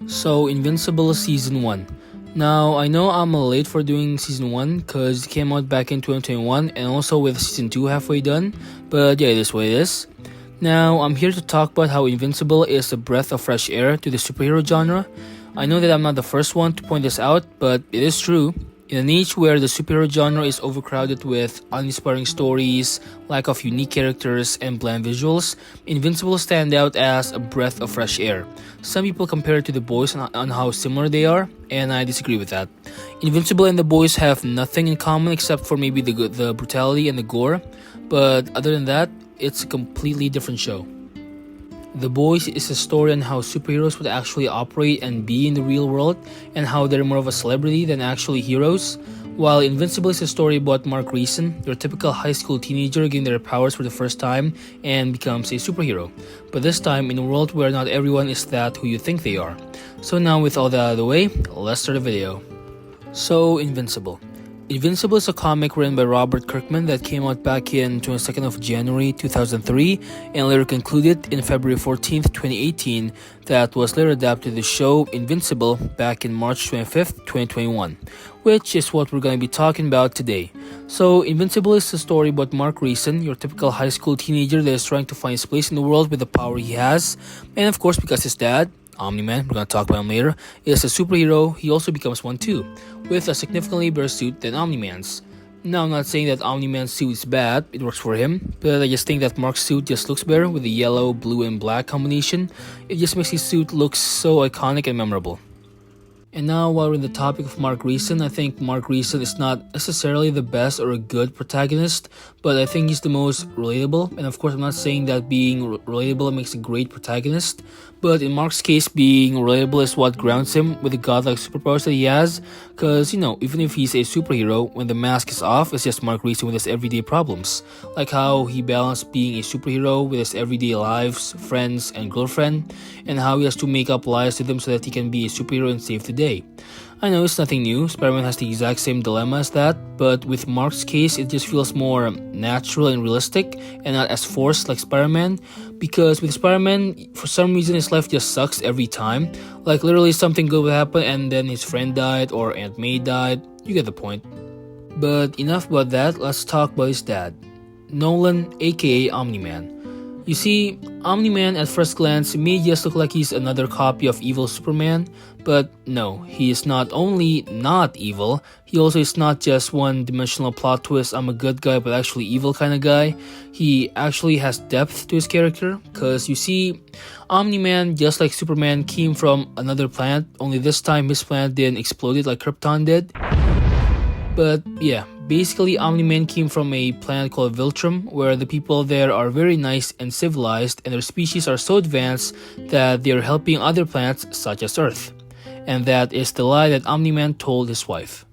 So, Invincible Season 1. Now, I know I'm late for doing Season 1 because it came out back in 2021 and also with Season 2 halfway done, but yeah, it is what it is. Now, I'm here to talk about how Invincible is a breath of fresh air to the superhero genre. I know that I'm not the first one to point this out, but it is true. In a niche where the superhero genre is overcrowded with uninspiring stories, lack of unique characters, and bland visuals, Invincible stand out as a breath of fresh air. Some people compare it to The Boys on how similar they are, and I disagree with that. Invincible and The Boys have nothing in common except for maybe the brutality and the gore, but other than that, it's a completely different show. The Boys is a story on how superheroes would actually operate and be in the real world, and how they're more of a celebrity than actually heroes. While Invincible is a story about Mark Reason, your typical high school teenager getting their powers for the first time and becomes a superhero. But this time in a world where not everyone is that who you think they are. So now with all that out of the way, let's start the video. So Invincible. Invincible is a comic written by Robert Kirkman that came out back in 22nd of January 2003 and later concluded in February 14th, 2018 that was later adapted to the show Invincible back in March 25th, 2021, which is what we're going to be talking about today. So Invincible is a story about Mark Reason, your typical high school teenager that is trying to find his place in the world with the power he has, and of course because his dad, Omni-Man, we're going to talk about him later, is a superhero, he also becomes one too, with a significantly better suit than Omni-Man's. Now, I'm not saying that Omni-Man's suit is bad, it works for him, but I just think that Mark's suit just looks better with the yellow, blue, and black combination. It just makes his suit look so iconic and memorable. And now, while we're in the topic of Mark Reason, I think Mark Reason is not necessarily the best or a good protagonist, but I think he's the most relatable. And of course, I'm not saying that being relatable makes a great protagonist, but in Mark's case, being relatable is what grounds him with the godlike superpowers that he has. Because, even if he's a superhero, when the mask is off, it's just Mark Reason with his everyday problems. Like how he balanced being a superhero with his everyday lives, friends, and girlfriend, and how he has to make up lies to them so that he can be a superhero and save the day. I know it's nothing new, Spider-Man has the exact same dilemma as that, but with Mark's case, it just feels more natural and realistic, and not as forced like Spider-Man, because with Spider-Man, for some reason his life just sucks every time. Like literally something good would happen and then his friend died or Aunt May died, you get the point. But enough about that, let's talk about his dad, Nolan aka Omni-Man. You see, Omni-Man at first glance may just look like he's another copy of evil Superman, but no, he is not only not evil, he also is not just one-dimensional plot twist, I'm a good guy but actually evil kind of guy. He actually has depth to his character, cause you see, Omni-Man, just like Superman, came from another planet, only this time his planet didn't explode like Krypton did. But yeah, basically Omni-Man came from a planet called Viltrum, where the people there are very nice and civilized, and their species are so advanced that they are helping other planets such as Earth. And that is the lie that Omni-Man told his wife.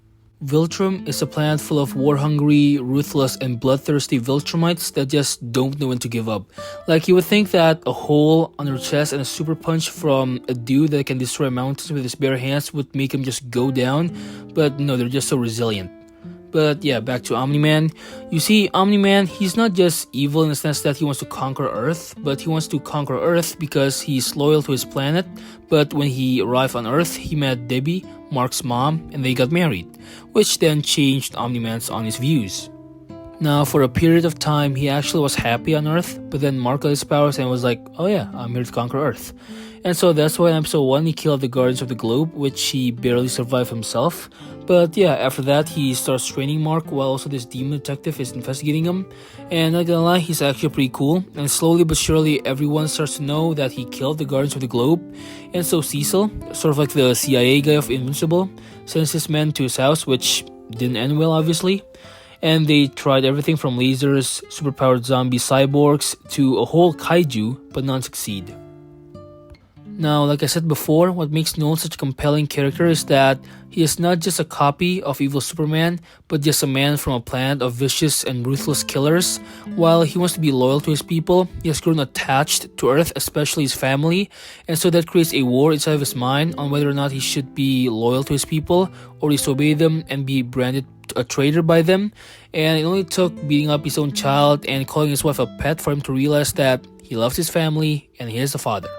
Viltrum is a planet full of war-hungry, ruthless, and bloodthirsty Viltrumites that just don't know when to give up. Like, you would think that a hole on their chest and a super punch from a dude that can destroy mountains with his bare hands would make him just go down, but no, they're just so resilient. But yeah, back to Omni-Man. You see, Omni-Man, he's not just evil in the sense that he wants to conquer Earth, but he wants to conquer Earth because he's loyal to his planet. But when he arrived on Earth, he met Debbie, Mark's mom, and they got married, which then changed Omni-Man's honest views. Now, for a period of time, he actually was happy on Earth, but then Mark got his powers and was like, oh yeah, I'm here to conquer Earth. And so that's why in episode 1 he killed the Guardians of the Globe, which he barely survived himself. But yeah, after that he starts training Mark while also this demon detective is investigating him. And not gonna lie, he's actually pretty cool. And slowly but surely everyone starts to know that he killed the Guardians of the Globe. And so Cecil, sort of like the CIA guy of Invincible, sends his men to his house, which didn't end well obviously. And they tried everything from lasers, superpowered zombie cyborgs, to a whole kaiju, but none succeed. Now, like I said before, what makes Nolan such a compelling character is that he is not just a copy of evil Superman, but just a man from a planet of vicious and ruthless killers. While he wants to be loyal to his people, he has grown attached to Earth, especially his family, and so that creates a war inside of his mind on whether or not he should be loyal to his people or disobey them and be branded a traitor by them. And it only took beating up his own child and calling his wife a pet for him to realize that he loves his family and he is a father.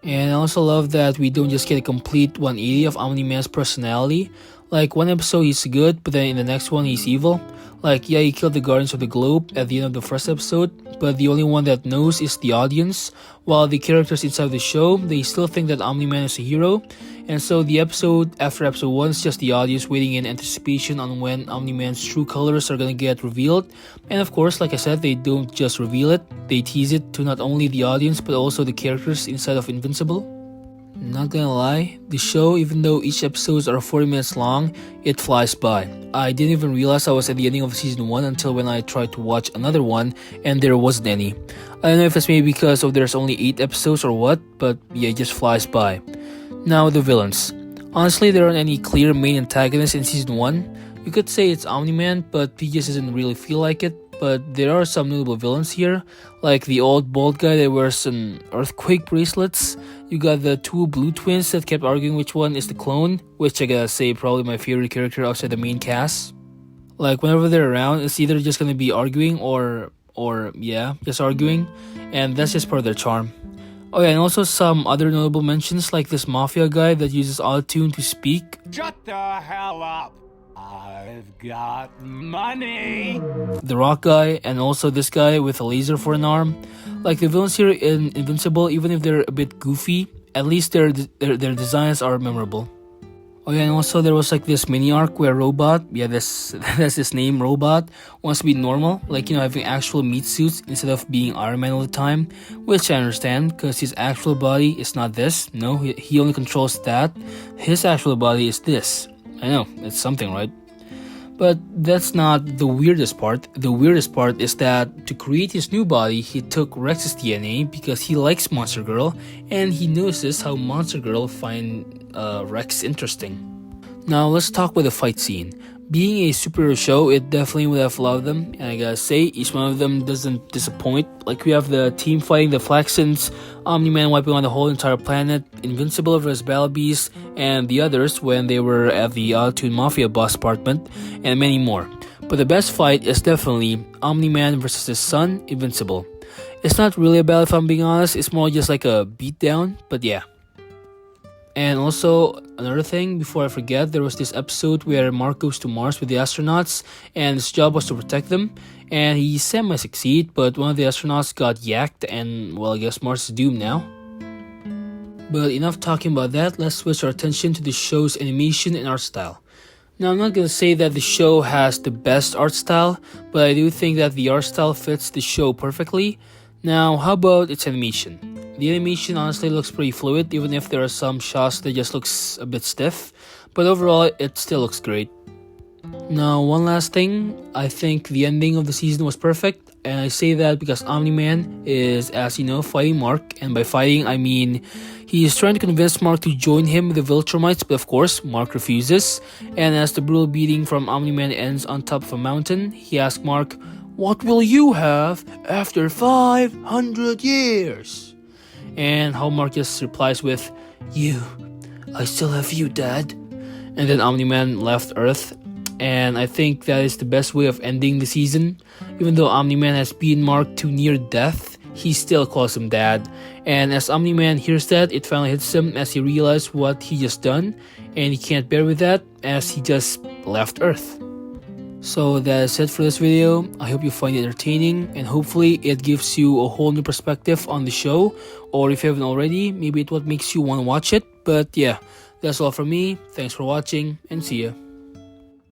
And I also love that we don't just get a complete 180 of Omni-Man's personality. Like, one episode he's good, but then in the next one he's evil. Like, yeah, he killed the Guardians of the Globe at the end of the first episode, but the only one that knows is the audience, while the characters inside the show, they still think that Omni-Man is a hero. And so the episode after episode 1 is just the audience waiting in anticipation on when Omni-Man's true colors are gonna get revealed. And of course, like I said, they don't just reveal it, they tease it to not only the audience but also the characters inside of Invincible. Not gonna lie, the show, even though each episodes are 40 minutes long, it flies by. I didn't even realize I was at the ending of season 1 until when I tried to watch another one and there wasn't any. I don't know if it's maybe because of there's only 8 episodes or what, but yeah, it just flies by. Now, the villains. Honestly, there aren't any clear main antagonists in season 1. You could say it's Omni-Man, but he just doesn't really feel like it. But there are some notable villains here, like the old bald guy that wears some earthquake bracelets. You got the 2 blue twins that kept arguing which one is the clone, which I gotta say probably my favorite character outside the main cast. Like, whenever they're around, it's either just gonna be arguing or yeah, just arguing, and that's just part of their charm. Oh yeah, and also some other notable mentions like this mafia guy that uses autotune to speak. Shut the hell up! I've got money! The rock guy, and also this guy with a laser for an arm. Like, the villains here in Invincible, even if they're a bit goofy, at least their designs are memorable. Oh yeah, and also there was like this mini arc where Robot, yeah, that's his name, Robot, wants to be normal, like, you know, having actual meat suits instead of being Iron Man all the time, which I understand, because his actual body is not this. No, he only controls that. His actual body is this. I know, it's something, right? But that's not the weirdest part. The weirdest part is that to create his new body, he took Rex's DNA because he likes Monster Girl, and he notices how Monster Girl find Rex interesting. Now let's talk about the fight scene. Being a superhero show, it definitely would have a lot of them, and I gotta say, each one of them doesn't disappoint. Like, we have the team fighting the Flaxons, Omni-Man wiping on the whole entire planet, Invincible vs. Battle Beast, and the others when they were at the Autotune Mafia boss apartment, and many more. But the best fight is definitely Omni-Man versus his son, Invincible. It's not really a battle if I'm being honest, it's more just like a beatdown, but yeah. And also, another thing, before I forget, there was this episode where Mark goes to Mars with the astronauts, and his job was to protect them, and he semi-succeed, but one of the astronauts got yacked, and, well, I guess Mars is doomed now. But enough talking about that, let's switch our attention to the show's animation and art style. Now, I'm not gonna say that the show has the best art style, but I do think that the art style fits the show perfectly. Now, how about its animation? The animation honestly looks pretty fluid, even if there are some shots that just looks a bit stiff, but overall it still looks great. Now, one last thing, I think the ending of the season was perfect, and I say that because Omni-Man is, as you know, fighting Mark, and by fighting I mean he is trying to convince Mark to join him with the Viltrumites, but of course Mark refuses, and as the brutal beating from Omni-Man ends on top of a mountain, he asks Mark, "What will you have after 500 years? And how Mark just replies with, "You, I still have you, Dad." And then Omni-Man left Earth, and I think that is the best way of ending the season. Even though Omni-Man has beaten Mark to near death, he still calls him Dad. And as Omni-Man hears that, it finally hits him as he realizes what he just done, and he can't bear with that as he just left Earth. So that is it for this video. I hope you find it entertaining, and hopefully it gives you a whole new perspective on the show, or if you haven't already, maybe it's what makes you want to watch it. But yeah, that's all from me. Thanks for watching, and see ya.